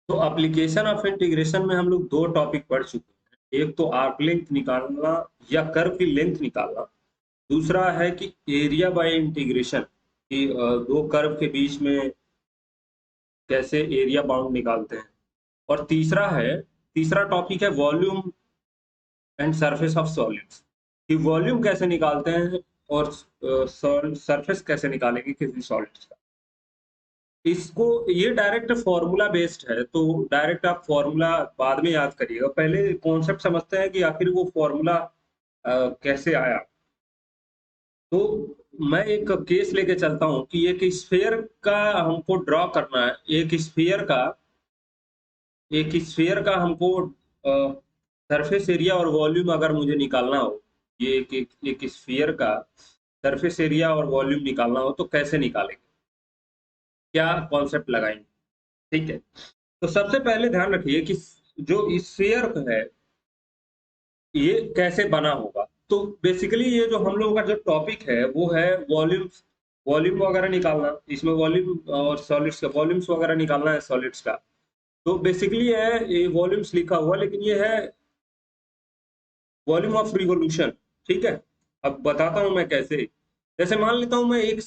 तो application of integration में हम लोग दो टॉपिक पढ़ चुके हैं। एक तो आर्क लेंथ निकालना या कर्व की लेंथ निकालना। दूसरा है कि एरिया बाय इंटीग्रेशन कि दो कर्व के बीच में कैसे एरिया बाउंड निकालते हैं। और तीसरा टॉपिक है volume and surface of solids कि वॉल्यूम कैसे निकालते हैं और सरफेस कैसे निकालेंगे किसी सॉलिड्स का। इसको ये डायरेक्ट फॉर्मूला बेस्ड है, तो डायरेक्ट आप फॉर्मूला बाद में याद करिएगा, पहले कॉन्सेप्ट समझते हैं कि आखिर वो फॉर्मूला कैसे आया। तो मैं एक केस लेके चलता हूँ कि एक स्फीयर का हमको ड्रॉ करना है। एक स्फीयर का हमको सरफेस एरिया और वॉल्यूम अगर मुझे निकालना हो, ये एक स्फीयर का सरफेस एरिया और वॉल्यूम निकालना हो तो कैसे निकालेंगे, क्या कॉन्सेप्ट लगाएंगे। ठीक है, तो सबसे पहले ध्यान रखिए कि जो स्फीयर है ये कैसे बना होगा। तो बेसिकली ये जो हम लोगों का जो टॉपिक है वो है वॉल्यूम वॉल्यूम वगैरह निकालना। इसमें वॉल्यूम और सॉलिड्स का वॉल्यूम्स वगैरह निकालना है सॉलिड्स का। तो बेसिकली है ये वॉल्यूम्स लिखा हुआ, लेकिन ये है वॉल्यूम ऑफ रिवोल्यूशन। ठीक है, अब बताता हूं मैं कैसे। जैसे मान लेता हूं मैं एक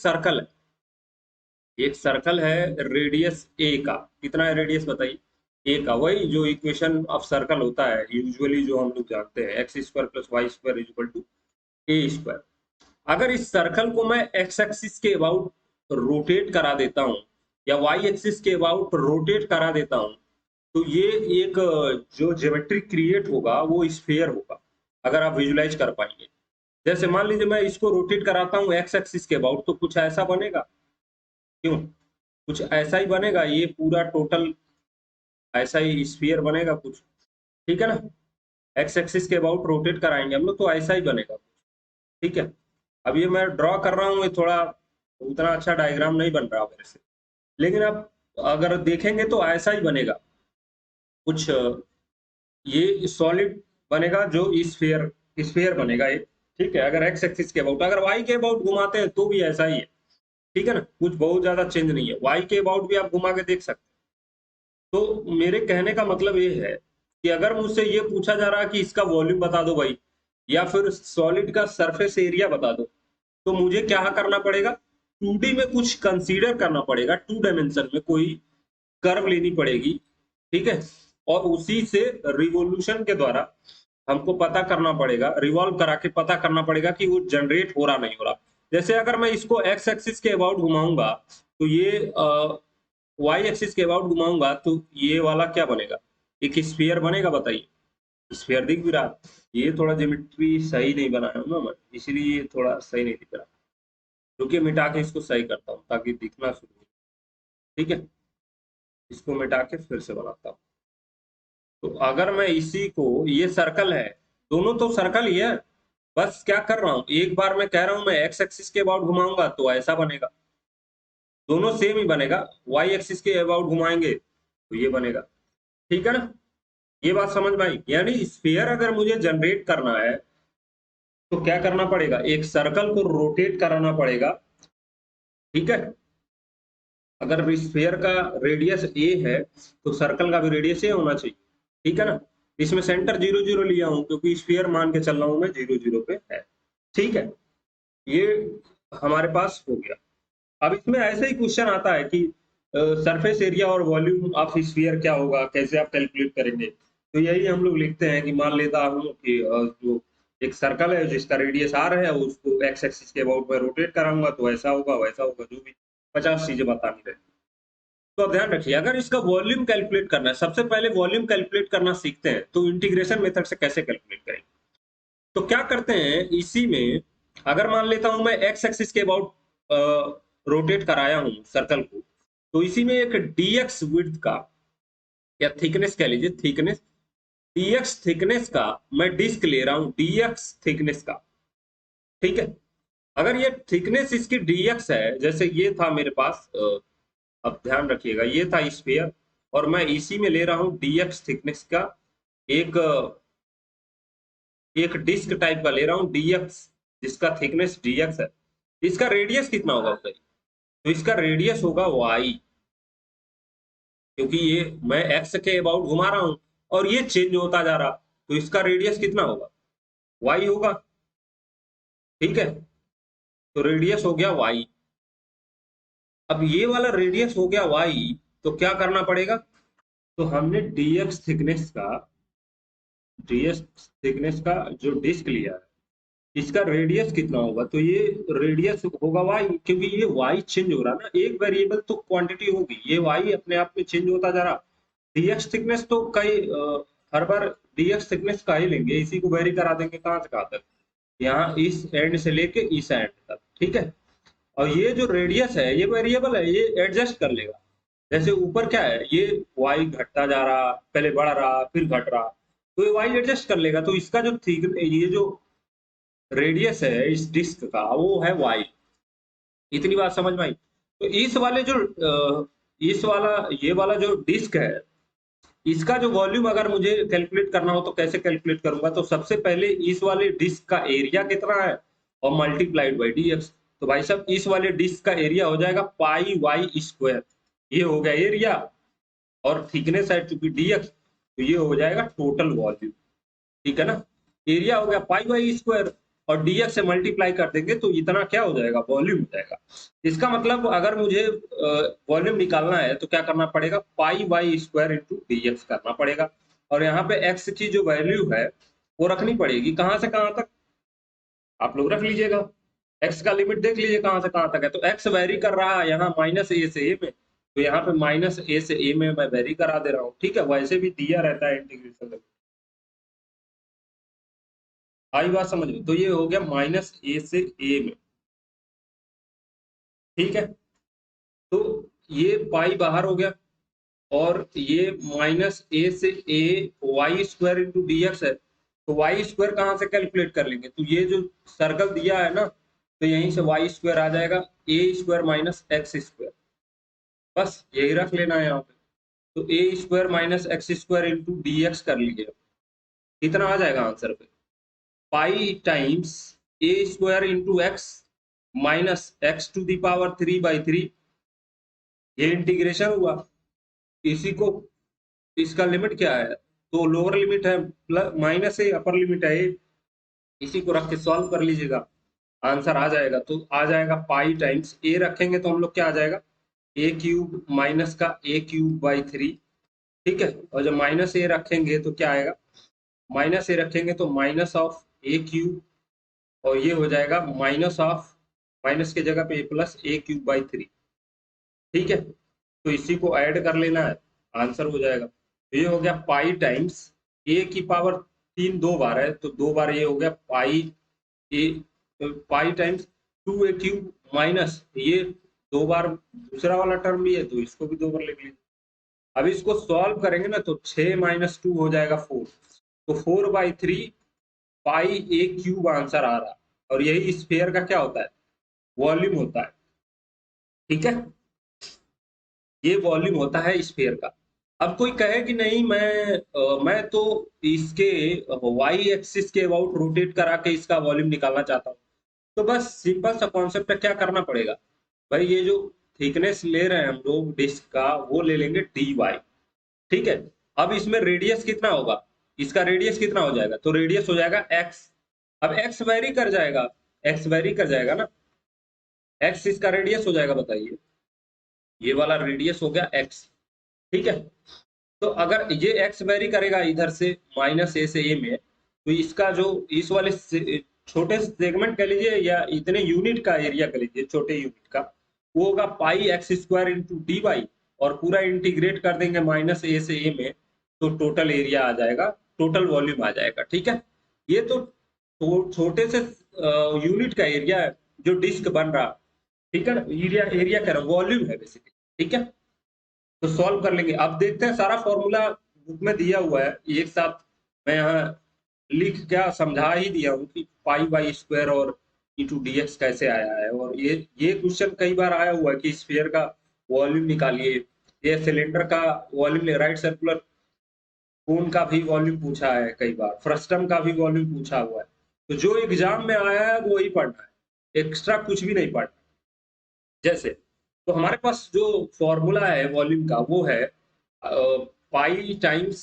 सर्कल है रेडियस ए का। कितना है रेडियस बताइए, ए का। वही जो इक्वेशन ऑफ सर्कल होता है यूजुअली जो हम लोग जानते हैं, x square plus y square is equal to a square. अगर इस सर्कल को मैं एक्स एक्सिस के अबाउट रोटेट करा देता हूं या वाई एक्सिस के अबाउट रोटेट करा देता हूं, तो ये एक जो ज्योमेट्री क्रिएट होगा वो स्फीयर होगा, अगर आप विजुलाइज कर पाएंगे। जैसे मान लीजिए मैं इसको रोटेट कराता हूँ एक्स एक्सिस के अबाउट, तो कुछ ऐसा बनेगा। क्यों, कुछ ऐसा ही बनेगा, ये पूरा टोटल ऐसा ही स्फीयर बनेगा कुछ। ठीक है ना, एक्स एक्सिस के अबाउट रोटेट कराएंगे हम लोग तो ऐसा ही बनेगा। ठीक है, अब ये मैं ड्रॉ कर रहा हूँ, ये थोड़ा उतना अच्छा डायग्राम नहीं बन रहा मेरे से, लेकिन अब अगर देखेंगे तो ऐसा ही बनेगा कुछ। ये सॉलिड बनेगा जो स्फीयर स्फीयर बनेगा एक। ठीक है, अगर एक्स एक्सिस के अबाउट, अगर वाई के अबाउट घुमाते हैं तो भी ऐसा ही है। ठीक है ना, कुछ बहुत ज्यादा चेंज नहीं है, वाई के अबाउट भी आप घुमा के देख सकते हैं। तो मेरे कहने का मतलब ये है कि अगर मुझसे ये पूछा जा रहा है कि इसका वॉल्यूम बता दो भाई, या फिर सॉलिड का सरफेस एरिया बता दो, तो मुझे क्या करना पड़ेगा, 2D में कुछ कंसीडर करना पड़ेगा, 2 डायमेंशन में कोई कर्व लेनी पड़ेगी। ठीक है, और उसी से रिवोल्यूशन के द्वारा हमको पता करना पड़ेगा, रिवॉल्व करा के पता करना पड़ेगा कि वो जनरेट हो रहा नहीं हो रहा। जैसे अगर मैं इसको एक्स एक्सिस के अबाउट घुमाऊंगा तो ये वाई एक्सिस के अबाउट घुमाऊंगा तो ये वाला क्या बनेगा, एक स्फीयर बनेगा। बताइए, स्फीयर दिख भी रहा। ये थोड़ा ज्योमेट्री सही नहीं बनाया हूं ना मैं, इसलिए ये थोड़ा सही नहीं दिख रहा। रुकिए, मिटा के इसको सही करता हूँ ताकि दिखना शुरू हो। ठीक है, इसको मिटा के फिर से बनाता हूँ। तो अगर मैं इसी को, ये सर्कल है, दोनों तो सर्कल ही है, बस क्या कर रहा हूँ, एक बार मैं कह रहा हूँ मैं एक्स एक्सिस के अबाउट घुमाऊंगा तो ऐसा बनेगा, दोनों सेम ही बनेगा। वाई एक्सिस के अबाउट घुमाएंगे तो ये बनेगा। ठीक है ना, ये बात समझ में आई। यानी स्फीयर अगर मुझे जनरेट करना है तो क्या करना पड़ेगा, एक सर्कल को रोटेट कराना पड़ेगा। ठीक है, अगर स्फीयर का रेडियस ए है तो सर्कल का भी रेडियस ए होना चाहिए। ठीक है ना, इसमें सेंटर 0 0 लिया हूं क्योंकि स्फीयर मान के चल रहा हूं मैं 0 0 पे है। ठीक है, ये हमारे पास हो गया। अब इसमें ऐसे ही क्वेश्चन आता है कि सरफेस एरिया और वॉल्यूम ऑफ स्फीयर क्या होगा, कैसे आप कैलकुलेट करेंगे। तो यही हम लोग लिखते हैं कि मान लेता हूँ कि जो एक सर्कल है जिसका रेडियस आर है, उसको एक्स एक्सिस के अबाउट में रोटेट कराऊंगा तो ऐसा होगा वैसा होगा, जो भी 50 चीजें बतानी रहेगी। तो अब ध्यान रखिए, अगर इसका वॉल्यूम कैलकुलेट करना है, सबसे पहले वॉल्यूम कैलकुलेट करना सीखते हैं तो इंटीग्रेशन मेथड से कैसे कैलकुलेट करेंगे। तो क्या करते हैं इसी में, अगर मान लेता हूं मैं एक्स एक्सिस के अबाउट रोटेट कराया हूं सर्कल को, तो इसी में एक डीएक्स विड्थ का या थिकनेस कह लीजिए, थिकनेस, डीएक्स थिकनेस का मैं डिस्क ले रहा हूं, डीएक्स थिकनेस का। ठीक है, अगर ये थिकनेस इसकी डीएक्स है, जैसे ये था मेरे पास अब ध्यान रखिएगा ये था स्फीयर, और मैं इसी में ले रहा हूं डीएक्स थिकनेस का एक एक डिस्क टाइप का ले रहा हूं डीएक्स, जिसका थिकनेस डीएक्स है। इसका रेडियस कितना होगा बताइए, तो इसका रेडियस होगा वाई। क्योंकि ये मैं एक्स के अबाउट घुमा रहा हूं और ये चेंज होता जा रहा, तो इसका रेडियस कितना होगा, वाई होगा। ठीक है, तो रेडियस हो गया वाई। अब ये वाला रेडियस हो गया वाई, तो क्या करना पड़ेगा, तो हमने डीएक्स थिकनेस का जो डिस्क लिया है, इसका रेडियस कितना होगा, तो ये रेडियस होगा वाई, क्योंकि ये वाई चेंज हो रहा ना, एक वेरिएबल तो क्वांटिटी होगी, ये वाई अपने आप में चेंज होता जा रहा। डीएक्स थिकनेस तो हर बार डीएक्स थिकनेस का ही लेंगे, इसी को वेरी करा देंगे कहाँ से कहाँ तक, यहाँ इस एंड से लेके इस एंड तक। ठीक है, और ये जो रेडियस है ये वेरिएबल है, ये एडजस्ट कर लेगा। जैसे ऊपर क्या है, ये वाई घटता जा रहा, पहले बढ़ रहा फिर घट रहा, तो ये वाई एडजस्ट कर लेगा, तो इसका जो थिक ये जो रेडियस है इस डिस्क का वो है वाई। इतनी बात समझ में आई। तो इस वाले जो इस वाला ये वाला जो डिस्क है, इसका जो वॉल्यूम अगर मुझे कैलकुलेट करना हो तो कैसे कैलकुलेट करूंगा, तो सबसे पहले इस वाले डिस्क का एरिया कितना है और मल्टीप्लाइड बाई डीएक्स। तो भाई साहब इस वाले डिस्क का एरिया हो जाएगा पाई वाई स्क्वायर, ये हो गया एरिया, और थिकनेस है चूंकि डीएक्स, तो ये हो जाएगा टोटल वॉल्यूम। ठीक है ना, एरिया हो गया पाई वाई स्क्वायर, और डीएक्स से मल्टीप्लाई कर देंगे तो इतना क्या हो जाएगा, वॉल्यूम हो जाएगा। इसका मतलब अगर मुझे वॉल्यूम निकालना है तो क्या करना पड़ेगा, पाई वाई स्क्वायर इंटू डीएक्स करना पड़ेगा, और यहाँ पे एक्स की जो वैल्यू है वो रखनी पड़ेगी, कहाँ से कहाँ तक आप लोग रख लीजिएगा। एक्स का लिमिट देख लीजिए कहाँ से कहाँ तक है, तो एक्स वेरी कर रहा है यहाँ माइनस ए से ए में, तो यहाँ पे माइनस ए से ए में मैं वेरी करा दे रहा हूँ। ठीक है, वैसे भी दिया रहता है इंटीग्रेशन। आई बात समझ में, तो ये हो गया माइनस ए से ए में। ठीक है, तो ये पाई बाहर हो गया, और ये माइनस ए से A Y square into D X है, तो वाई स्क्वायर कहाँ से कैलकुलेट कर लेंगे, तो ये जो सर्कल दिया है ना, तो यहीं से वाई स्क्वायर आ जाएगा A square minus x square, बस यही रख लेना है यहाँ पे। तो A square minus x square into D X कर लीजिए, कितना आ जाएगा आंसर पे, pi times A square into X minus X to the power 3/3, ये इंटीग्रेशन हुआ। इसी को, इसका लिमिट क्या है, तो लोअर लिमिट है प्लस माइनस है, अपर लिमिट है ए, इसी को रख के सॉल्व कर लीजिएगा, आंसर आ जाएगा। तो आ जाएगा पाई टाइम्स ए रखेंगे तो हम लोग क्या आ जाएगा, ए क्यूब माइनस का ए क्यूब बाई 3। ठीक है, और जब माइनस ए रखेंगे तो क्या आएगा, माइनस ए रखेंगे तो माइनस ऑफ ए क्यूब, और ये हो जाएगा माइनस ऑफ, माइनस की जगह पे ए प्लस ए क्यूब बाई 3। ठीक है, तो इसी को ऐड कर लेना है, आंसर हो जाएगा। तो ये हो गया पाई टाइम्स ए की पावर 3 दो बार है, तो दो बार ये हो गया pi A, pi times 2a cube minus ये दो बार दूसरा वाला टर्म भी है तो इसको भी दो बार लिख लीजिए। अब इसको सॉल्व करेंगे ना तो 6 माइनस 2 हो जाएगा 4, तो 4/3 पाई ए क्यूब आंसर आ रहा, और यही स्फीयर का क्या होता है, वॉल्यूम होता है। ठीक है, ये वॉल्यूम होता है स्फीयर का। अब कोई कहे कि नहीं मैं तो इसके वाई एक्सिस के अबाउट रोटेट करा के इसका वॉल्यूम निकालना चाहता हूँ, तो बस सिंपल सा कॉन्सेप्ट है, क्या करना पड़ेगा भाई, ये जो थिकनेस ले रहे हैं हम लोग डिस्क का वो ले लेंगे dy। ठीक है, अब इसमें रेडियस कितना होगा, इसका रेडियस कितना हो जाएगा, तो रेडियस हो जाएगा x। अब x वेरी कर जाएगा, x वेरी कर जाएगा ना, x इसका रेडियस हो जाएगा, बताइए ये वाला रेडियस हो गया x। ठीक है, तो अगर ये x वेरी करेगा इधर से माइनस ए से ए में, तो इसका जो इस वाले छोटे सेगमेंट कह लीजिए या इतने यूनिट का एरिया कह लीजिए, छोटे यूनिट का, वो होगा pi X square into D Y, और पूरा इंटीग्रेट कर देंगे माइनस ए से ए में, तो टोटल एरिया आ जाएगा, टोटल वॉल्यूम आ जाएगा। ठीक है, ये तो छोटे से यूनिट का एरिया है जो डिस्क बन रहा। ठीक है ना, एरिया एरिया कह रहा हूँ, वॉल्यूम है बेसिकली। ठीक है, तो सॉल्व कर लेंगे। अब देखते हैं, सारा फॉर्मूला बुक में दिया हुआ है एक साथ, मैं यहाँ लिख क्या समझा ही दिया हूँ कि पाई बाई स्क्वायर और इंटू डीएक्स कैसे आया है, और ये क्वेश्चन कई बार आया हुआ है कि स्फीयर का वॉल्यूम निकालिए, ये सिलेंडर का वॉल्यूम, राइट सर्कुलर कोन का भी वॉल्यूम पूछा है, कई बार फ्रस्टम का भी वॉल्यूम पूछा हुआ है। तो जो एग्जाम में आया है वो ही पढ़ना है, एक्स्ट्रा कुछ भी नहीं पढ़ना। जैसे तो हमारे पास जो फॉर्मूला है वॉल्यूम का वो है pi times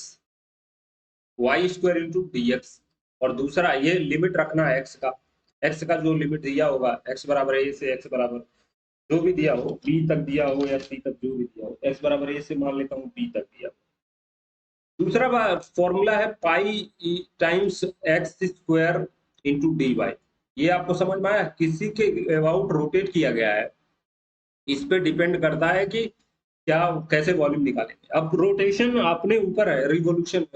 y square into D x, और दूसरा ये लिमिट रखना है एक्स का जो लिमिट दिया होगा, एक्स बराबर ए से एक्स बराबर जो भी दिया हो, बी तक दिया हो या सी तक जो भी दिया हो, एक्स बराबर ए से मान लेता हूँ बी तक दिया हो। दूसरा फॉर्मूला है pi times x square into D y. ये आपको समझ में आया, किसी के अबाउट रोटेट किया गया है, इस पे डिपेंड करता है कि क्या कैसे वॉल्यूम निकालेंगे। अब रोटेशन अपने ऊपर है, रिवोल्यूशन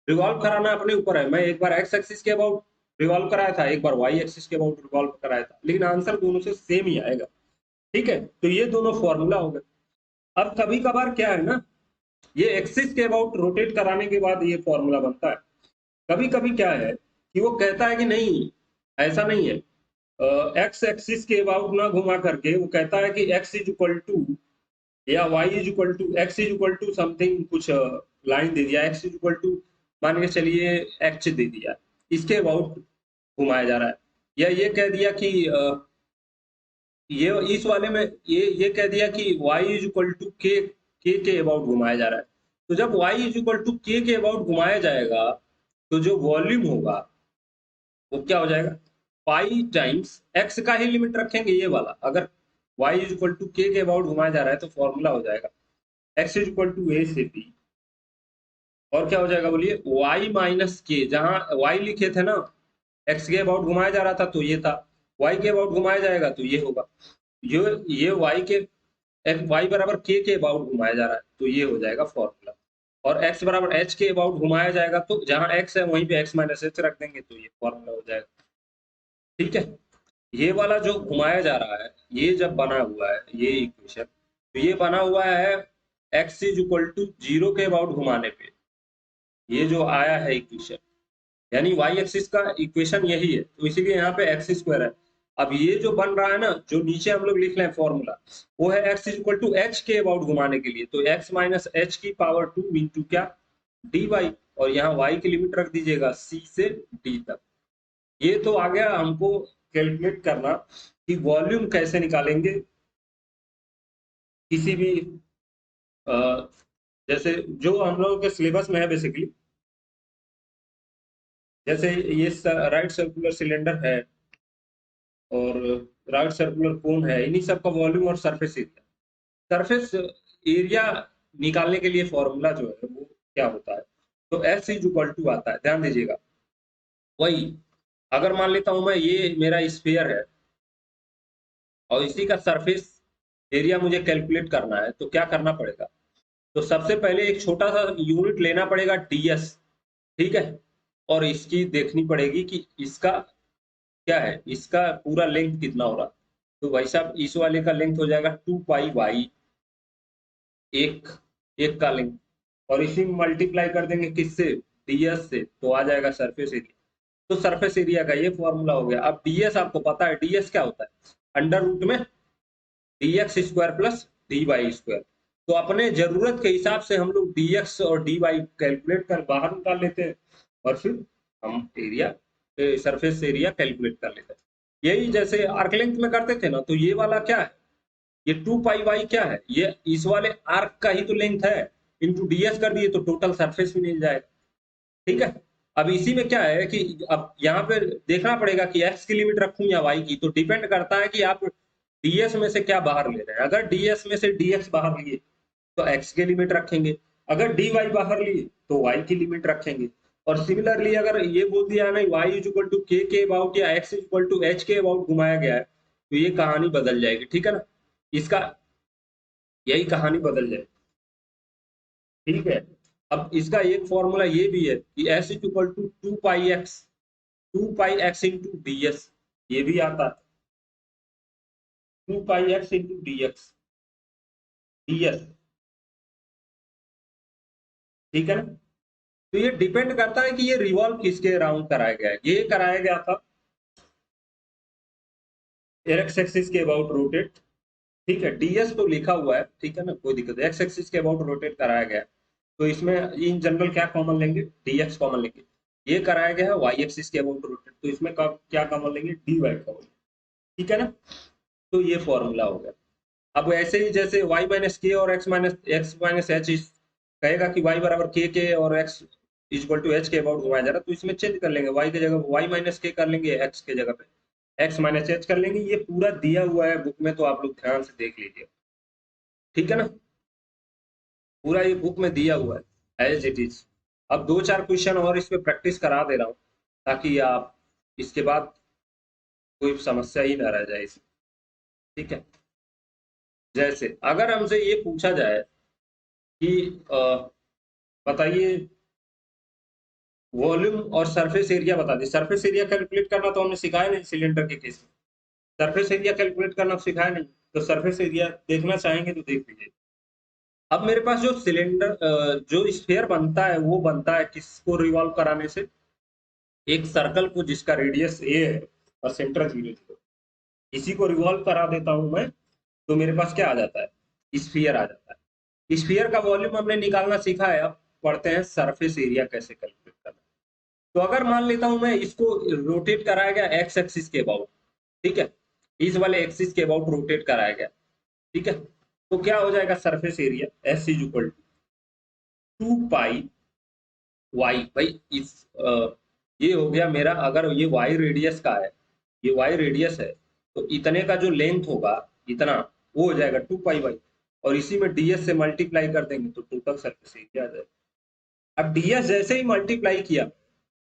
रिवॉल्व कराना अपने ऊपर है। मैं एक बार एक्स एक्सिस के अबाउट रिवॉल्व कराया था, एक बार वाई एक्सिस के अबाउट रिवॉल्व कराया था, लेकिन आंसर दोनों से सेम ही आएगा। ठीक है, तो ये दोनों फॉर्मूला हो गए। अब कभी कभार क्या है ना, ये एक्सिस के अबाउट रोटेट कराने के बाद ये फॉर्मूला बनता है। कभी कभी क्या है कि वो कहता है कि नहीं, ऐसा नहीं है, एक्स एक्सिस के अबाउट ना घुमा करके वो कहता है कि एक्स इज इक्वल टू या y is equal to x is equal to something, कुछ लाइन दे दिया, x इज इक्वल टू मान के चलिए h दे दिया, इसके अबाउट घुमाया जा रहा है। या ये कह दिया कि ये इस वाले में ये कह दिया कि y इज इक्वल टू के अबाउट घुमाया जा रहा है। तो जब y इज इक्वल टू के अबाउट घुमाया जाएगा, तो जो वॉल्यूम होगा वो क्या हो जाएगा, पाई टाइम्स x का ही लिमिट रखेंगे ये वाला। अगर y इज इक्वल टू के अबाउट घुमाया जा रहा है तो फॉर्मूला हो जाएगा x इज इक्वल टू ए से b, और क्या हो जाएगा बोलिए, y माइनस के, जहां y लिखे थे ना, x के अबाउट घुमाया जा रहा था तो ये था, y के अबाउट घुमाया जाएगा तो ये होगा, ये y के y बराबर के अबाउट घुमाया जा रहा है तो ये हो जाएगा फॉर्मूला। और x बराबर h के अबाउट घुमाया जाएगा तो जहां x है वहीं पे x माइनस h रख देंगे तो ये फॉर्मूला हो जाएगा। ठीक है, ये वाला जो घुमाया जा रहा है, ये जब बना हुआ है ये इक्वेशन, तो ये बना हुआ है x इज इक्वल टू 0 के अबाउट घुमाने पे, ये जो आया है इक्वेशन, यानी वाई एक्सिस का इक्वेशन यही है, तो इसीलिए यहाँ पे एक्स स्क्वायर है। अब ये जो बन रहा है ना, जो नीचे हम लोग लिख रहे हैं फॉर्मूला, वो है x is equal to h के अबाउट घुमाने के लिए, तो एक्स माइनस एच की पावर 2 इंटू क्या, डी वाई, और यहाँ वाई की लिमिट रख दीजिएगा सी से डी तक। ये तो आ गया हमको कैलकुलेट करना कि वॉल्यूम कैसे निकालेंगे किसी भी जैसे जो हम लोगों के सिलेबस में है बेसिकली, जैसे ये राइट सर्कुलर सिलेंडर है और राइट सर्कुलर कोन है, इन्हीं सब का वॉल्यूम और सरफेस एरिया, सरफेस एरिया निकालने के लिए फॉर्मूला जो है वो क्या होता है, तो एस इज इक्वल टू आता है, ध्यान दीजिएगा। वही अगर मान लेता हूं मैं ये मेरा स्फीयर है और इसी का सरफेस एरिया मुझे कैलकुलेट करना है, तो क्या करना पड़ेगा, तो सबसे पहले एक छोटा सा यूनिट लेना पड़ेगा ds, ठीक है, और इसकी देखनी पड़ेगी कि इसका क्या है, इसका पूरा लेंथ कितना हो रहा, तो भाई साहब इस वाले का लेंथ हो जाएगा 2 पाई वाई, एक एक का लेंथ, और इसी में मल्टीप्लाई कर देंगे किससे, ds से, तो आ जाएगा सरफेस एरिया। तो सरफेस एरिया का ये फॉर्मूला हो गया। अब ds आपको पता है, ds क्या होता है, अंडर रूट में dx square plus dy square. तो अपने जरूरत के हिसाब से हम लोग dx और dy कैलकुलेट कर बाहर निकाल लेते हैं, और फिर हम एरिया सरफेस एरिया कैलकुलेट कर लेते हैं। यही जैसे आर्क लेंथ में करते थे ना, तो ये वाला क्या है, ये 2 पाई वाई क्या है, ये इस वाले आर्क का ही तो लेंथ है, इंटू ds कर दिए तो टोटल सरफेस भी मिल जाएगा। ठीक है, अब इसी में क्या है कि अब यहाँ पे देखना पड़ेगा कि x की लिमिट रखूं या y की, तो डिपेंड करता है कि आप ds में से क्या बाहर ले रहे हैं। अगर ds में से dx बाहर लिए तो x की लिमिट रखेंगे, अगर dy बाहर लिए तो y की लिमिट रखेंगे। और सिमिलरली अगर ये बोल दिया ना y इज इक्वल टू के अबाउट या x is equal to h के अबाउट घुमाया गया है, तो ये कहानी बदल जाएगी। ठीक है ना, इसका यही कहानी बदल जाएगी। ठीक है, अब इसका एक फॉर्मूला ये भी है कि s is equal to 2 pi X into D S, ये भी आता है 2 pi X into D X D S. ठीक है ना, तो ये डिपेंड करता है कि ये रिवॉल्व किसके अराउंड कराया गया है। ये कराया गया था एक्स एक्सिस के अबाउट रोटेट, ठीक है, डीएस तो लिखा हुआ है, ठीक है ना, कोई दिक्कत नहीं, एक्स एक्सिस के अबाउट रोटेट कराया गया है, तो इसमें इन जनरल क्या कॉमन लेंगे, डीएक्स कॉमन लेंगे। ये कराया गया है वाई एक्सिस के अबाउट रोटेट, तो इसमें क्या कॉमन लेंगे, डी वाई कॉमन। ठीक है ना, तो ये फॉर्मूला हो गया। अब ऐसे ही जैसे y माइनस के और x माइनस एच कहेगा कि y बराबर के और x इक्वल टू एच के अबाउट घुमाया जा रहा है, तो इसमें चेंज कर लेंगे, y की जगह y माइनस के कर लेंगे, x के जगह पे x माइनस एच कर लेंगे। ये पूरा दिया हुआ है बुक में, तो आप लोग ध्यान से देख लीजिए, ठीक है ना। पूरा ये बुक में दिया हुआ है एज इट इज। अब दो चार क्वेश्चन और इस पे प्रैक्टिस करा दे रहा हूँ, ताकि आप इसके बाद कोई समस्या ही ना रह जाए इसमें, ठीक है। जैसे अगर हमसे ये पूछा जाए कि बताइए वॉल्यूम और सरफेस एरिया बता दी। सरफेस एरिया कैलकुलेट करना तो हमने सिखाया नहीं सिलेंडर के केस में, सरफेस एरिया कैलकुलेट करना सिखाया नहीं, तो सरफेस एरिया देखना चाहेंगे तो देख लीजिए। अब मेरे पास जो सिलेंडर जो स्फीयर बनता है वो बनता है किसको रिवॉल्व कराने से, एक सर्कल को जिसका रेडियस ए है और सेंटर 0 0, इसी को रिवॉल्व करा देता हूं मैं, तो मेरे पास क्या आ जाता है, स्फीयर आ जाता है। स्फीयर का वॉल्यूम हमने निकालना सीखा है, अब पढ़ते हैं सरफेस एरिया कैसे कैलकुलेट करना। तो अगर मान लेता हूं मैं इसको रोटेट कराया गया एक्स एक्सिस के अबाउट, ठीक है, इस वाले एक्सिस के अबाउट रोटेट कराया गया, ठीक है, तो क्या हो जाएगा surface area S is equal to 2 pi y. भाई इस ये हो गया मेरा, अगर ये वाई रेडियस का है, ये वाई रेडियस है, तो इतने का जो लेंथ होगा इतना, वो हो जाएगा 2 पाई वाई, और इसी में डीएस से मल्टीप्लाई कर देंगे तो टोटल सरफेस एरिया आ जाएगा। अब डीएस जैसे ही मल्टीप्लाई किया,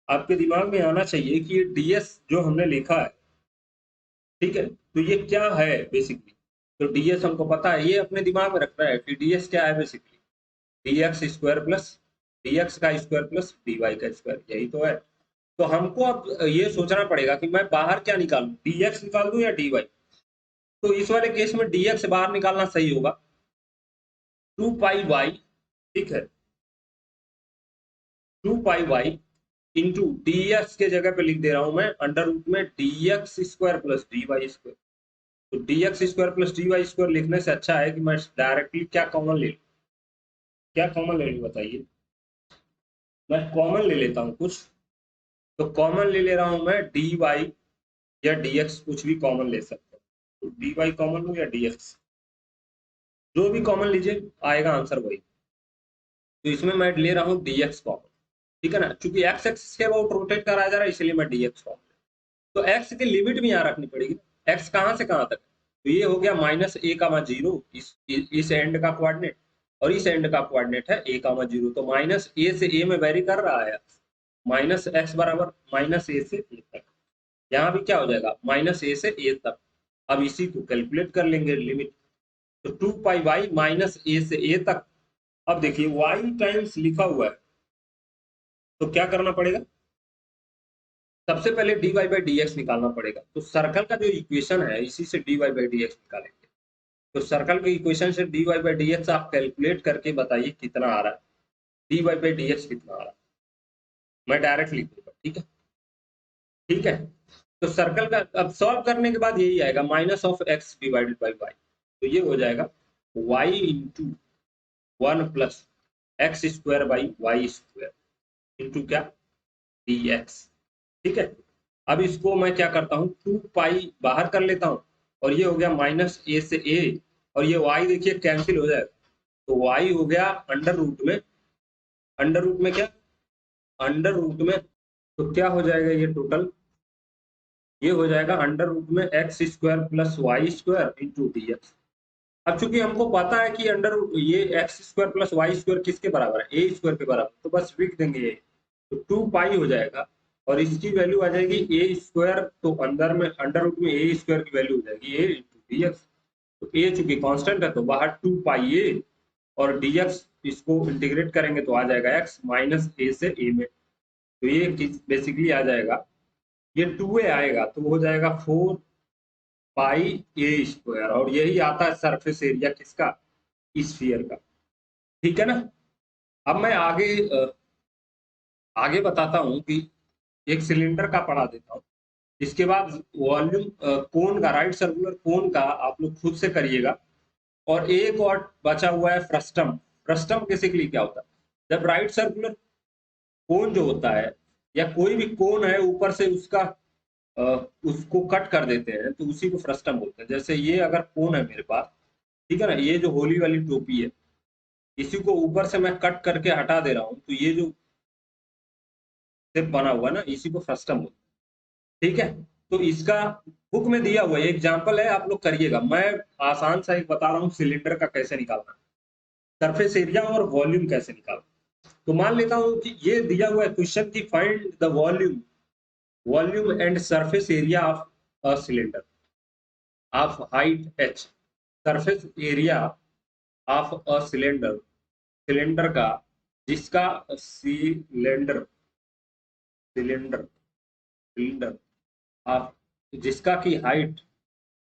आपके दिमाग में आना चाहिए कि ये डीएस जो हमने लिखा है, ठीक है, तो ये क्या है बेसिकली। तो डीएस हमको पता है, ये अपने दिमाग में रखना है कि डीएस क्या है basically, dx square plus dx का स्क्वायर प्लस डीवाई का स्क्वायर, यही तो है। तो हमको अब ये सोचना पड़ेगा कि मैं बाहर क्या निकालूं, डीएक्स निकाल दूं या डीवाई। तो इस वाले केस में डीएक्स बाहर निकालना सही होगा, 2 पाई वाई, ठीक है, 2 पाई वाई इंटू डीएक्स के जगह पे लिख दे रहा हूं मैं अंडर रूट में D X square plus D Y square. तो D X square plus D Y square लिखने से अच्छा है कि मैं डायरेक्टली क्या कॉमन ले लूं, क्या कॉमन ले लूं बताइए। मैं कॉमन ले लेता हूं कुछ, तो कॉमन ले ले रहा हूं मैं डी वाई या dx, कुछ भी कॉमन ले सकते हैं, तो dy कॉमन लो या dx, जो भी कॉमन लीजिए आएगा आंसर वही। तो इसमें मैं ले रहा हूँ dx कॉमन, ठीक है ना, क्योंकि x एक्सिस के अबाउट रोटेट कराया जा रहा है, इसलिए मैं dx कॉमन। तो x की लिमिट भी यहाँ रखनी पड़ेगी, x कहाँ से कहाँ तक, तो ये हो गया -a,0 इस एंड का कोऑर्डिनेट, और इस एंड का कोऑर्डिनेट है a,0, तो -a से a में वेरी कर रहा है, -x बराबर -a से a तक। यहाँ भी क्या हो जाएगा, -a से a तक। अब इसी को कैलकुलेट कर लेंगे लिमिट, तो 2 पाई वाई माइनस ए से ए तक। अब देखिए वाई टाइम्स लिखा हुआ है, तो क्या करना पड़ेगा, सबसे पहले d y by d x निकालना पड़ेगा। तो सर्कल का जो इक्वेशन है इसी से d y by d x निकालेंगे। तो सर्कल के इक्वेशन से d y by d x आप कैलकुलेट करके बताइए कितना आ रहा है, d y by d x कितना आ रहा है, मैं डायरेक्ट लिख दूंगा, ठीक है, ठीक है। तो सर्कल का अब सॉल्व करने के बाद यही आएगा -(x/y), तो ये हो जाएगा y इंटू 1 + x²/y² इंटू क्या, dx, ठीक है। अब इसको मैं क्या करता हूँ, 2 पाई बाहर कर लेता हूँ, और ये हो गया -a से a, और ये y देखिए कैंसिल हो जाएगा, तो y हो गया अंडर रूट में, अंडर रूट में क्या, अंडर रूट में, तो क्या हो जाएगा ये टोटल, ये हो जाएगा अंडर रूट में x² plus y² into dx। अब चूंकि हमको पता है कि अंडर ये x² प्लस y² किसके बराबर है, a² के बराबर, तो बस लिख देंगे ये, तो 2 पाई हो जाएगा, और इसकी वैल्यू आ जाएगी a², तो अंदर में अंडर रूट में a² की वैल्यू हो जाएगी a इंटू dx। तो a चूंकि कांस्टेंट है तो बाहर 2 पाई a, और dx इसको इंटीग्रेट करेंगे तो आ जाएगा x -a से a में, तो ये बेसिकली आ जाएगा, ये 2a आएगा तो हो जाएगा 4 पाई a², और यही आता है सरफेस एरिया किसका, स्फीयर का, ठीक है ना। अब मैं आगे बताता हूँ कि एक सिलेंडर का पढ़ा देता हूँ, इसके बाद वॉल्यूम कोन का, राइट सर्कुलर कोन का आप लोग खुद से करिएगा। और एक और बचा हुआ है फ्रस्टम। फ्रस्टम बेसिकली क्या होता है, जब राइट सर्कुलर कोन जो होता है, या कोई भी कोन है ऊपर से उसका अ, उसको कट कर देते हैं, तो उसी को फ्रस्टम बोलते हैं। जैसे ये अगर कोन है मेरे पास, ठीक है ना, ये जो होली वाली टोपी है, इसी को ऊपर से मैं कट करके हटा दे रहा हूँ, तो ये जो शेप बना हुआ है ना, इसी को फ्रस्टम बोलते हैं। ठीक है, तो इसका बुक में दिया हुआ एग्जाम्पल है, आप लोग करिएगा। मैं आसान सा एक बता रहा हूँ सिलेंडर का कैसे निकालना, सरफेस एरिया और वॉल्यूम कैसे निकालना। तो मान लेता हूँ कि ये दिया हुआ है क्वेश्चन की find the volume and surface area of a cylinder of height h, surface area of a cylinder, cylinder का, जिसका सिलेंडर सिलेंडर सिलेंडर ऑफ, जिसका की हाइट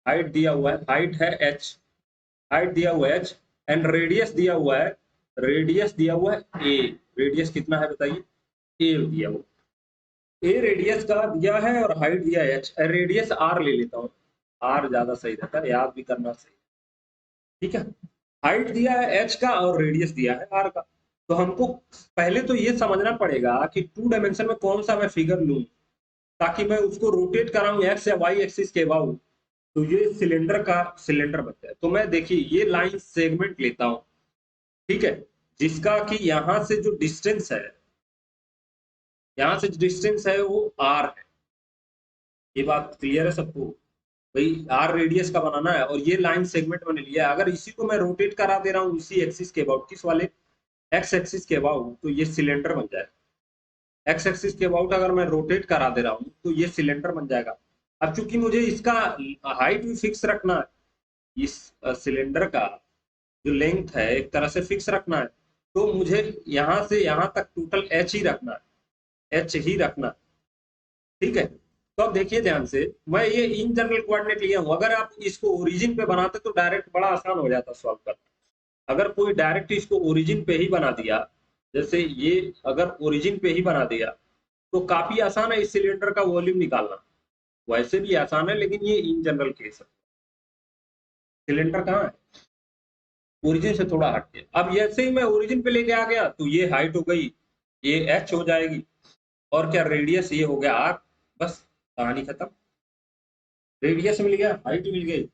हाइट दिया हुआ है, हाइट है h, हाइट दिया हुआ है h, एंड रेडियस दिया हुआ है, रेडियस दिया हुआ है a। रेडियस कितना है बताइए, a दिया हुआ, a रेडियस का दिया है और हाइट दिया है h। रेडियस r ले लेता हूँ, r ज्यादा सही रहता है, याद भी करना सही। ठीक है, हाइट दिया है h का और रेडियस दिया है r का। तो हमको पहले तो ये समझना पड़ेगा कि टू डायमेंशन में कौन सा मैं फिगर लूं, ताकि मैं उसको रोटेट कराऊं एक्स या वाई एक्सिस के अबाउट, तो ये सिलेंडर का सिलेंडर बनता है। तो मैं देखिए ये लाइन सेगमेंट लेता हूं, ठीक है, जिसका कि यहां से जो डिस्टेंस है, यहां से डिस्टेंस है वो r है। ये बात क्लियर है सबको, भाई r रेडियस का बनाना है, और ये लाइन सेगमेंट मैंने लिया है। अगर इसी को मैं रोटेट करा दे रहा हूँ इसी एक्सिस के अबाउट, किस वाले, एक्स एक्सिस के अबाउट, तो ये सिलेंडर बन जाएगा। एक्स एक्सिस के अबाउट अगर मैं रोटेट करा दे रहा हूँ तो ये सिलेंडर बन जाएगा। अब चूंकि मुझे इसका हाइट भी फिक्स रखना है, इस सिलेंडर का जो लेंथ है एक तरह से फिक्स रखना है, तो मुझे यहाँ से यहाँ तक टोटल एच ही रखना है, एच ही रखना है। ठीक है, तो अब देखिए ध्यान से, मैं ये इन जनरल कोऑर्डिनेट लिया हूँ। अगर आप इसको ओरिजिन पे बनाते तो डायरेक्ट बड़ा आसान हो जाता सॉल्व करना। अगर कोई डायरेक्ट इसको ओरिजिन पे ही बना दिया, जैसे ये अगर ओरिजिन पे ही बना दिया, तो काफी आसान है इस सिलेंडर का वॉल्यूम निकालना। वैसे भी आसान है, लेकिन ये इन जनरल केस है। सिलेंडर कहाँ है, ओरिजिन से थोड़ा हट के। अब जैसे ही मैं ओरिजिन पे लेके आ गया तो ये हाइट हो गई, ये एच हो जाएगी, और क्या रेडियस ये हो गया आर। बस कहानी खत्म, रेडियस मिल गया, हाइट मिल गई।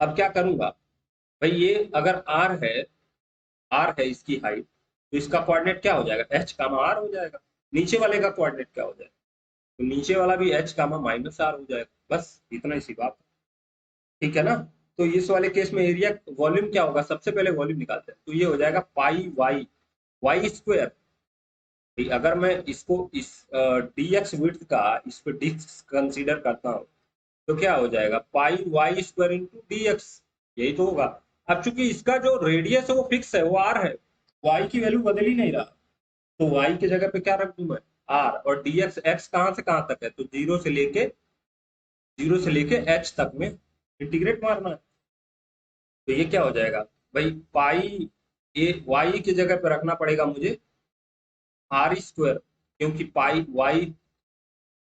अब क्या करूंगा भाई, ये अगर आर है, आर है इसकी हाइट, तो इसका कोऑर्डिनेट क्या हो जाएगा, एच कामा आर हो जाएगा। नीचे वाले का कोऑर्डिनेट क्या हो जाएगा, तो नीचे वाला भी एच कामा माइनस आर हो जाएगा। बस इतना ही सी बात, ठीक है ना। तो इस वाले केस में एरिया वॉल्यूम क्या होगा, सबसे पहले वॉल्यूम निकालते हैं, तो ये हो जाएगा पाई वाई, वाई स्क्वायर। अगर मैं इसको इस डी एक्स विड्थ का इस पे डी कंसीडर करता हूँ, तो क्या हो जाएगा, pi Y square into D X, यही तो होगा। अब चूंकि इसका जो रेडियस है वो फिक्स है, वो आर है, वाई की वैल्यू बदल ही नहीं रहा, तो वाई की जगह पे क्या रख दूं मैं, आर। और डी एक्स, एक्स कहाँ से कहाँ तक है, तो जीरो से लेके एच तक में इंटीग्रेट मारना है। तो ये क्या हो जाएगा भाई, पाई ए वाई की जगह पे रखना पड़ेगा मुझे आर स्क्वायर, क्योंकि पाई वाई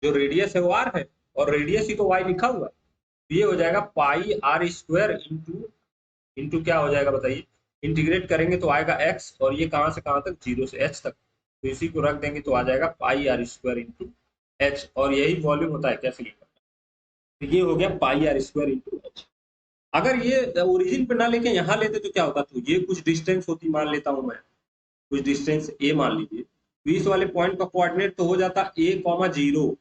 जो रेडियस है वो आर है, और रेडियस ही तो वाई लिखा हुआ है। तो ये हो जाएगा पाई आर स्क्वायर इंटू, इंटू क्या हो जाएगा बताइए, इंटीग्रेट करेंगे तो आएगा एक्स, और ये कहाँ से कहाँ तक, जीरो से एच तक, तो इसी को रख देंगे तो आ जाएगा पाई आर स्क्वायर इंटू एच, और यही वॉल्यूम होता है क्या सिलेंडर। तो ये हो गया पाई आर स्क्वायर इंटू एच। अगर ये ओरिजिन पे ना लेके यहाँ लेते तो क्या होता, तो ये कुछ डिस्टेंस होती, मान लेता हूँ मैं कुछ डिस्टेंस ए मान लीजिए, तो इस वाले पॉइंट का कोऑर्डिनेट तो हो जाता ए कॉमा जीरो,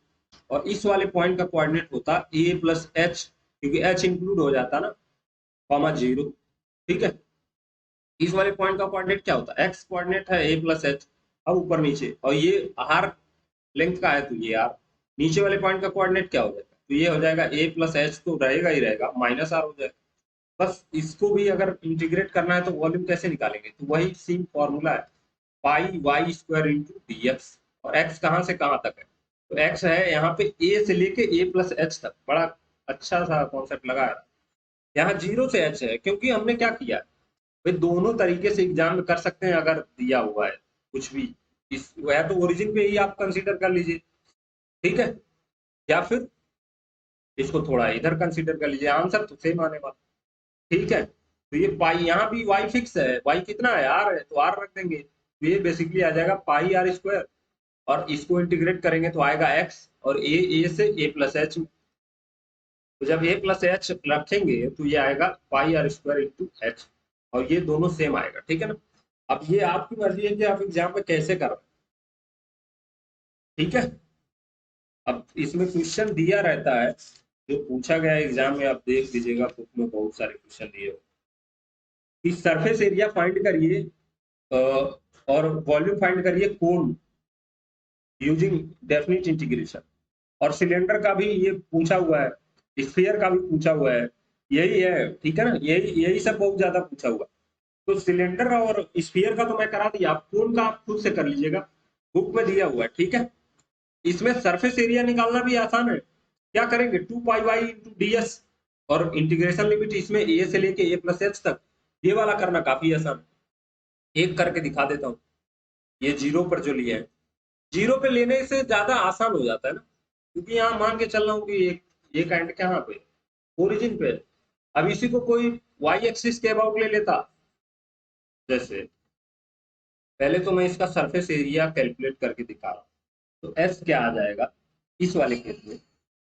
और इस वाले पॉइंट का कोऑर्डिनेट होता ए प्लस एच, क्योंकि एच इंक्लूड हो जाता ना, कॉमा जीरो। ठीक है, इस वाले पॉइंट का कोऑर्डिनेट क्या होता है, एक्स कोऑर्डिनेट है ए प्लस एच, अब ऊपर नीचे, और ये आर लेंथ का है तो ये आर। नीचे वाले पॉइंट का कोऑर्डिनेट क्या हो जाएगा, तो ये हो जाएगा ए प्लस एच, तो रहेगा ही रहेगा, माइनस आर हो जाएगा। बस इसको भी अगर इंटीग्रेट करना है तो वॉल्यूम कैसे निकालेंगे, तो वही सेम फॉर्मूला है, pi Y square into D x. और एक्स कहाँ से कहाँ तक है, तो एक्स है यहाँ पे ए से लेके ए प्लस एच तक, बड़ा अच्छा सा कॉन्सेप्ट लगा है। यहाँ जीरो से एच है, क्योंकि हमने क्या किया भाई, दोनों तरीके से एग्जाम में कर सकते हैं अगर दिया हुआ है कुछ भी, इस या तो ओरिजिन पे ही आप कंसीडर कर लीजिए, ठीक है, या फिर इसको थोड़ा इधर कंसीडर कर लीजिए, आंसर तो सेम आने वाला। ठीक है, तो ये पाई, यहाँ भी वाई फिक्स है, वाई कितना है, आर है, तो आर रख देंगे, तो ये बेसिकली आ जाएगा पाई आर स्क्वायर, और इसको इंटीग्रेट करेंगे तो आएगा एक्स, और ए से ए प्लस एच, तो जब ए प्लस एच रखेंगे तो ये आएगा पाई आर स्क्वायर इंटू एच, और ये दोनों सेम आएगा, ठीक है ना। अब ये आपकी मर्जी है कि आप एग्जाम में कैसे कर रहे हैं, ठीक है। अब इसमें क्वेश्चन दिया रहता है, जो पूछा गया एग्जाम में, आप देख लीजिएगा बुक में बहुत सारे क्वेश्चन दिए हो कि सरफेस एरिया फाइंड करिए और वॉल्यूम फाइंड करिए कोन यूजिंग डेफिनिट इंटीग्रेशन। और सिलेंडर का भी ये पूछा हुआ है, स्फीयर का भी पूछा हुआ है, यही है, ठीक है ना, यही यही सब बहुत ज्यादा पूछा हुआ है। तो सिलेंडर और स्फीयर का तो मैं करा दिया, आप कोन का आप खुद से कर लीजिएगा, बुक में दिया हुआ है, ठीक है। इसमें सरफेस एरिया निकालना भी आसान है। क्या करेंगे, 2 पाई y × ds, और इंटीग्रेशन लिमिट इसमें a से लेके a + h तक, ये वाला करना काफी आसान है। एक करके दिखा देता हूँ। ये जीरो पर जो लिया है, जीरो पे लेने से ज्यादा आसान हो जाता है ना, क्योंकि यहाँ मान के चल रहा हूँ कि एक एंड कहाँ पे, ओरिजिन पे। अब इसी को कोई y एक्सिस के अबाउट ले लेता, जैसे पहले तो मैं इसका सरफेस एरिया कैलकुलेट करके दिखा रहा हूँ। तो s क्या आ जाएगा इस वाले केस में,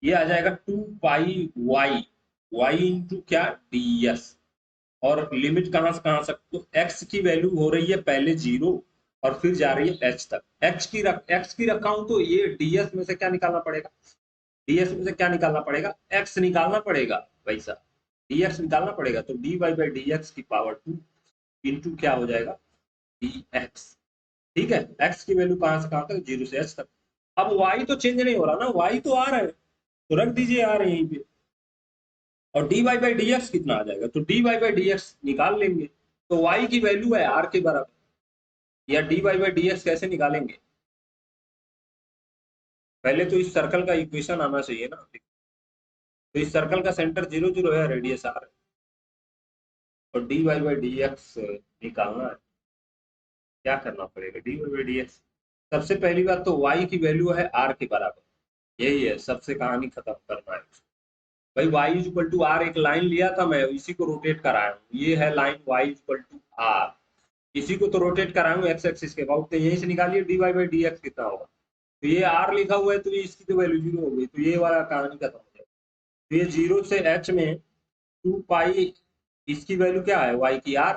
ये आ जाएगा 2 पाई y इंटू क्या ds। और लिमिट कहां से कहां तक, तो x की वैल्यू हो रही है पहले 0 और फिर जा रही है h तक। x की रखा हूं तो ये ds में से क्या निकालना पड़ेगा, ds में से क्या निकालना पड़ेगा, x निकालना पड़ेगा वैसा, dx निकालना पड़ेगा। तो dy/dx की पावर 2 इंटू क्या हो जाएगा dx, ठीक है। x की वैल्यू कहां से कहां तक, 0 से h तक। अब y तो चेंज नहीं हो रहा ना, y तो आ रहा है, तो रख दीजिए r यहीं पे। और dy/dx कितना आ जाएगा, तो dy/dx निकाल लेंगे, तो y की वैल्यू है r के बराबर। या dy/dx कैसे निकालेंगे, पहले तो इस सर्कल का इक्वेशन आना चाहिए ना। तो इस सर्कल का सेंटर 0 0 है, रेडियस r है, और dy/dx निकालना है। क्या करना पड़ेगा, dy/dx, सबसे पहली बात तो y की वैल्यू है r के बराबर, यही है, सबसे कहानी खत्म करना है। भाई y = r, एक लाइन लिया था मैं, इसी को रोटेट कराया हूँ, ये है लाइन y = r, इसी को तो रोटेट कराया हूँ एक्स एक्सिस के अबाउट, तो यहीं से निकालिए dy/dx कितना होगा। तो ये r लिखा हुआ है, तो ये इसकी तो वैल्यू 0 हो गई, तो ये वाला कहानी खत्म हो जाएगा। तो ये 0 से h में 2 पाई, इसकी वैल्यू क्या है y की r,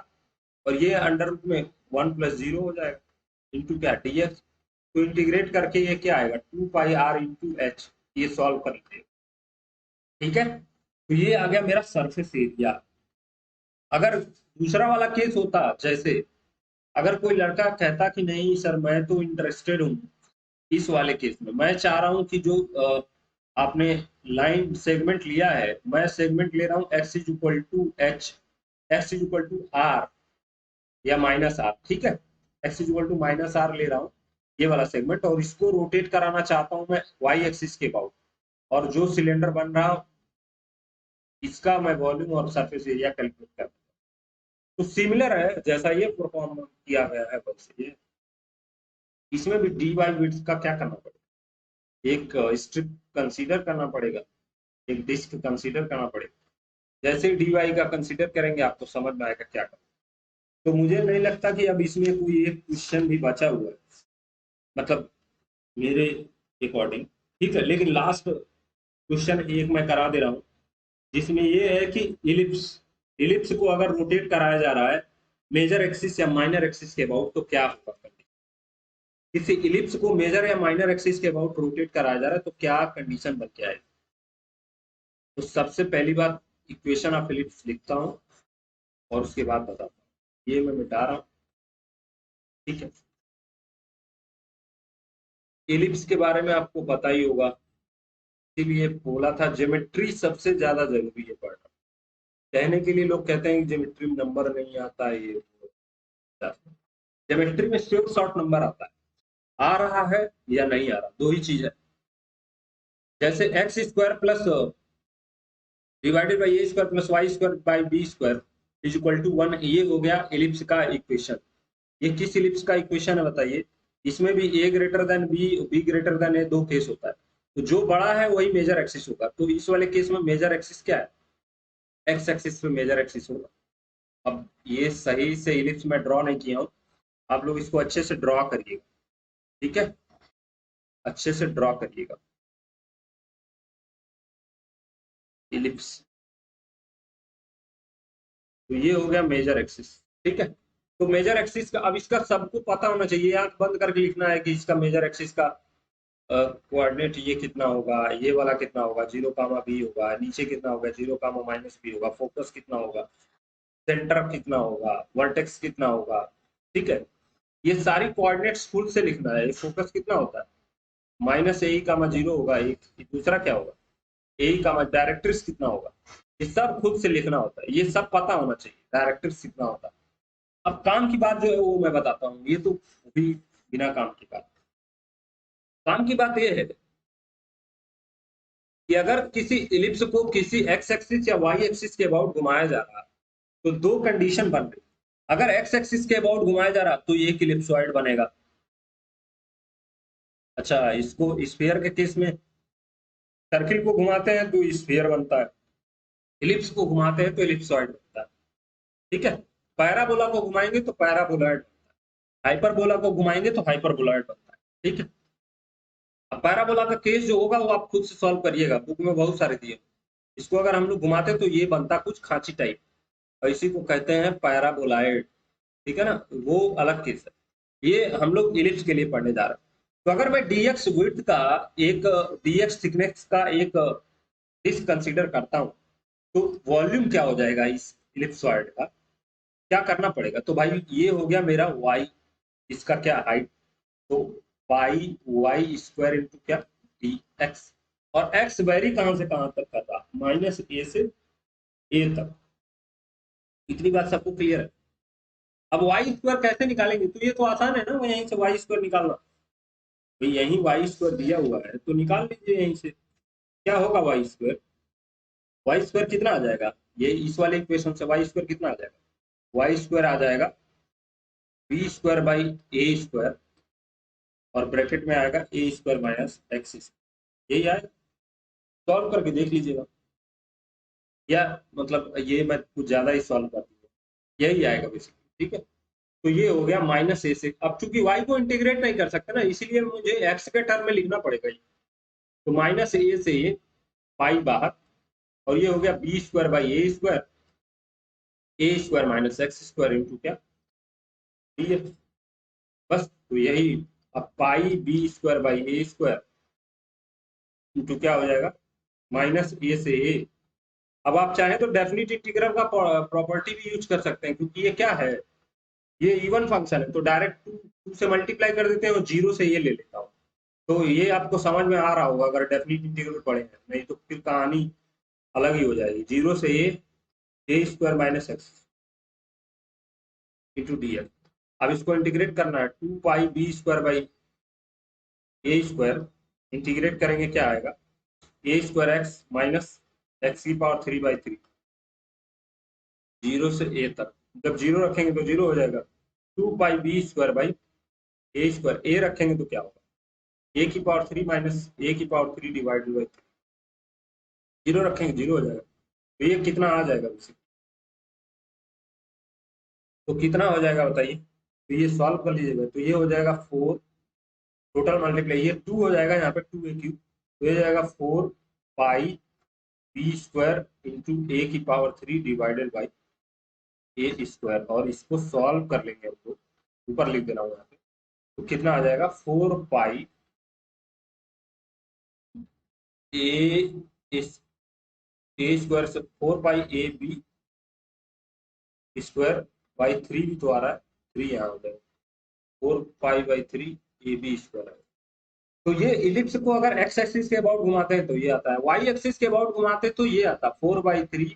और ये अंडर रूट में 1 + 0 हो जाएगा इंटू क्या dx। तो इंटीग्रेट करके ये क्या आएगा, 2 पाई r इंटू h, ये सॉल्व कर लीजिए, ठीक है। तो ये आ गया मेरा सरफेस एरिया। अगर दूसरा वाला केस होता, जैसे अगर कोई लड़का कहता कि नहीं सर मैं तो इंटरेस्टेड हूँ इस वाले केस में, मैं चाह रहा हूँ कि जो आपने लाइन सेगमेंट लिया है, मैं सेगमेंट ले रहा हूँ x=h, x=r या -r, ठीक है, x=−r ले रहा हूँ ये वाला सेगमेंट, और इसको रोटेट कराना चाहता हूँ मैं y एक्सिस के अबाउट, और जो सिलेंडर बन रहा इसका मैं वॉल्यूम और सरफेस एरिया कैलकुलेट कर, तो सिमिलर है जैसा ये परफॉर्म किया गया है वैसे ये, इसमें भी डी वाई विड्थ का क्या करना पड़ेगा, एक स्ट्रिप कंसीडर करना पड़ेगा, एक डिस्क कंसीडर करना पड़ेगा। जैसे ही डी वाई का कंसीडर करेंगे आपको समझ में आएगा क्या करना। तो मुझे नहीं लगता कि अब इसमें कोई एक क्वेश्चन भी बचा हुआ है, मतलब मेरे अकॉर्डिंग, ठीक है। लेकिन लास्ट क्वेश्चन एक मैं करा दे रहा हूँ, जिसमें ये है कि इलिप्स, इलिप्स को अगर रोटेट कराया जा रहा है मेजर एक्सिस या माइनर एक्सिस के अबाउट, तो क्या होगा, किसी इलिप्स को मेजर या माइनर एक्सिस के अबाउट रोटेट कराया जा रहा है तो क्या कंडीशन बन के आएगी। तो सबसे पहली बात, इक्वेशन ऑफ इलिप्स लिखता हूँ और उसके बाद बताता हूँ, ये मैं मिटा रहा हूँ, ठीक है। इलिप्स के बारे में आपको पता ही होगा, इसीलिए बोला था ज्योमेट्री सबसे ज्यादा जरूरी है पढ़ना। कहने के लिए लोग कहते हैं कि ज्योमेट्री में नंबर नहीं आता है, ये ज्योमेट्री में श्योर शॉर्ट नंबर आता है, आ रहा है या नहीं आ रहा, दो ही चीज है। जैसे x² plus divided by a² + y² / b² = 1, ये हो गया एलिप्स का इक्वेशन। ये किस एलिप्स का इक्वेशन है बताइए, इसमें भी a greater than b, b greater than a, दो केस होता है, तो जो बड़ा है वही मेजर एक्सिस होगा। तो इस वाले केस में मेजर एक्सिस क्या है, एक्स एक्सिस पे मेजर एक्सिस होगा। अब ये सही से एलिप्स में ड्रॉ नहीं किया हूँ, आप लोग इसको अच्छे से ड्रॉ करिएगा, ठीक है, अच्छे से ड्रॉ करिएगा इलिप्स। तो ये हो गया मेजर एक्सिस, ठीक है। तो मेजर एक्सिस का, अब इसका सबको पता होना चाहिए, आंख बंद करके लिखना है कि इसका मेजर एक्सिस का कोऑर्डिनेट ये कितना होगा, ये वाला कितना होगा, 0, b होगा, नीचे कितना होगा, 0, -b होगा, फोकस कितना होगा, सेंटर कितना होगा, वर्टेक्स कितना होगा। ठीक है, ये सारी कोऑर्डिनेट्स खुद से लिखना है। फोकस कितना होता है, -a,0 होगा एक, दूसरा क्या होगा a, डायरेक्ट्रिक्स कितना होगा, ये सब खुद से लिखना होता है, ये सब पता होना चाहिए डायरेक्ट्रिक्स कितना होता है। अब काम की बात जो है वो मैं बताता हूँ, ये तो अभी बिना काम की बात। काम की बात ये है कि अगर किसी इलिप्स को किसी एक्स एक्सिस या वाई एक्सिस के अबाउट घुमाया जा रहा, तो दो कंडीशन बन रही। अगर एक्स एक्सिस के अबाउट घुमाया जा रहा तो ये एक इलिप्सॉइड बनेगा। अच्छा, इसको स्फीयर के केस में सर्किल को घुमाते हैं तो स्फीयर बनता है, इलिप्स को घुमाते हैं तो इलिप्सॉइड बनता है। ठीक है, पैराबोला को घुमाएंगे तो पैराबोलॉइड बनता है, हाइपरबोला को घुमाएंगे तो हाइपरबोलॉइड बनता है। ठीक है, अब पैराबोला का केस जो होगा वो आप खुद से सॉल्व करिएगा, बुक में बहुत सारे दिए। इसको अगर हम लोग घुमाते तो ये बनता कुछ खांची टाइप, और इसी को कहते हैं पैराबोलाइड। ठीक है ना, वो अलग केस है, ये हम लोग इलिप्स के लिए पढ़ने जा रहे हैं। तो अगर मैं dx विड्थ का एक, dx थिकनेस का एक डिस्क कंसीडर करता हूँ, तो वॉल्यूम क्या हो जाएगा इस इलिप्सॉइड का, क्या करना पड़ेगा। तो भाई ये हो गया मेरा y, इसका क्या हाइट, तो पाई वाई स्क्वायर इंटू क्या डी एक्स, और x वेरी कहां से कहां तक कर रहा, -a से a तक। इतनी बात सबको क्लियर है। अब वाई स्क्वायर कैसे निकालेंगे, तो ये तो आसान है ना, यहीं से वाई स्क्वायर निकालना। तो यहीं वाई स्क्वायर दिया हुआ है तो निकाल लीजिए यहीं से। क्या होगा वाई स्क्वायर, वाई स्क्वायर कितना आ जाएगा, ये इस वाले इक्वेशन से वाई स्क्वायर कितना आ जाएगा, वाई स्क्वायर आ जाएगा b square by A square, और ब्रैकेट में आएगा ए स्क्वायर माइनस एक्स स्क्वायर। यही आएगा, सॉल्व करके देख लीजिएगा, या मतलब ये मैं कुछ ज्यादा ही सॉल्व कर दूंगा, यही आएगा बेसिकली। ठीक है, तो ये हो गया -a से। अब चूंकि y को इंटीग्रेट नहीं कर सकते ना, इसीलिए मुझे x के टर्म में लिखना पड़ेगा। तो -a से पाई बाहर, और ये हो गया B square by A square minus x square into क्या dx। बस तो यही, अब pi B square by A square into क्या हो जाएगा, -a से a। अब आप चाहें तो डेफिनेट इंटीग्रल का प्रॉपर्टी भी यूज कर सकते हैं, क्योंकि ये क्या है, ये इवन फंक्शन है, तो डायरेक्ट टू से मल्टीप्लाई कर देते हैं और 0 से ये ले लेता हूँ। तो ये आपको समझ में आ रहा होगा अगर डेफिनेट इंटीग्रल पढ़े हैं, नहीं तो फिर कहानी अलग ही हो जाएगी। 0 से A square minus X into D X. अब इसको इंटीग्रेट करना है, 2 pi B square by A square, integrate करेंगे क्या आएगा, ए स्क्वायर एक्स माइनस एक्स की पावर 3/3, 0 से ए तक। जब 0 रखेंगे तो 0 हो जाएगा, 2 pi B square by A square, A रखेंगे तो क्या होगा, ए की पावर 3 माइनस ए की पावर 3 डिवाइडेड बाई 3, 0 रखेंगे 0 हो जाएगा। तो ये कितना आ जाएगा बेसिक, तो कितना हो जाएगा बताइए, तो ये सॉल्व कर लीजिएगा, तो ये हो जाएगा 4, टोटल मल्टीप्लाई ये 2 हो जाएगा, यहाँ पे 2a3, तो ये जाएगा 4 पाई बी स्क्वायर इंटू ए की power 3 divided by A square, और इसको सॉल्व कर लेंगे हम लोग, ऊपर लिख देना यहाँ पे। तो कितना आ जाएगा, 4 पाई ए स्क्वायर से 4 पाई ए बी स्क्वायर बाई 3 भी तो आ रहा है, 3 यहाँ हो जाएगा, 4 pi by 3 a b square. तो ये इलिप्स को अगर एक्स एक्सिस के अबाउट घुमाते हैं तो ये आता है, वाई एक्सिस के अबाउट घुमाते हैं तो ये आता है 4/3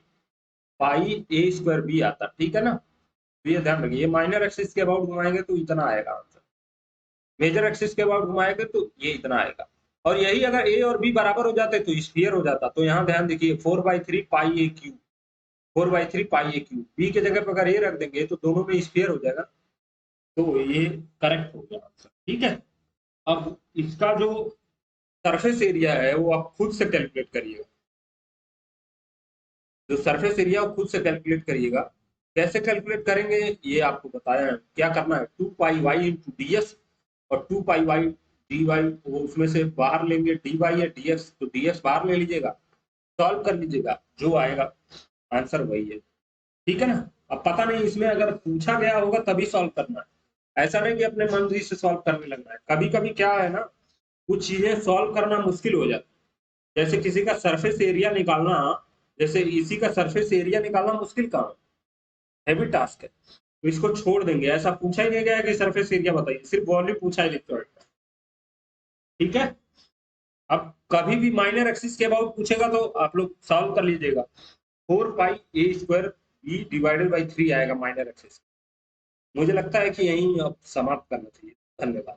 पाई ए स्क्वायर बी आता। ठीक है ना, तो ये ध्यान रखिए, ये माइनर एक्सिस के अबाउट घुमाएंगे तो इतना आएगा आंसर, मेजर एक्सिस के अबाउट घुमाएंगे तो ये इतना आएगा। और यही अगर ए और बी बराबर हो जाते तो स्फीयर हो जाता। तो यहाँ ध्यान देखिए, 4/3 पाई ए क्यूब, 4/3 पाई ए क्यूब, बी के जगह पर अगर ए रख देंगे तो दोनों में स्फीयर हो जाएगा, तो ये करेक्ट हो गया आंसर। ठीक है, अब इसका जो सरफेस एरिया है वो आप खुद से कैलकुलेट करिएगा, जो सरफेस एरिया वो खुद से कैलकुलेट करिएगा। कैसे कैलकुलेट करेंगे ये आपको बताया है, क्या करना है, 2 pi Y into D S, और 2 पाई वाई डी वाई, वो उसमें से बाहर लेंगे डी वाई या डी एक्स, तो डी एक्स बाहर ले लीजिएगा, सॉल्व कर लीजिएगा, जो आएगा आंसर वही है। ठीक है ना, अब पता नहीं इसमें अगर पूछा गया होगा तभी सॉल्व करना है, ऐसा नहीं कि अपने मर्जी से सॉल्व करने लगना है। कभी कभी क्या है ना, कुछ चीजें सॉल्व करना मुश्किल हो जाता है। जैसे किसी का सरफेस एरिया निकालना, जैसे इसी का सरफेस एरिया निकालना मुश्किल काम है, हैवी टास्क है, तो इसको छोड़ देंगे। ऐसा पूछा ही नहीं गया कि सरफेस एरिया बताइए, सिर्फ वॉल्यूम पूछा है इलेक्ट्रोड का। ठीक है। अब कभी भी माइनर एक्सिस के अबाउट पूछेगा तो आप लोग सॉल्व कर लीजिएगा। 4 पाई a² b डिवाइडेड बाई 3 आएगा माइनर एक्सिस। मुझे लगता है कि यहीं अब समाप्त करना चाहिए। धन्यवाद।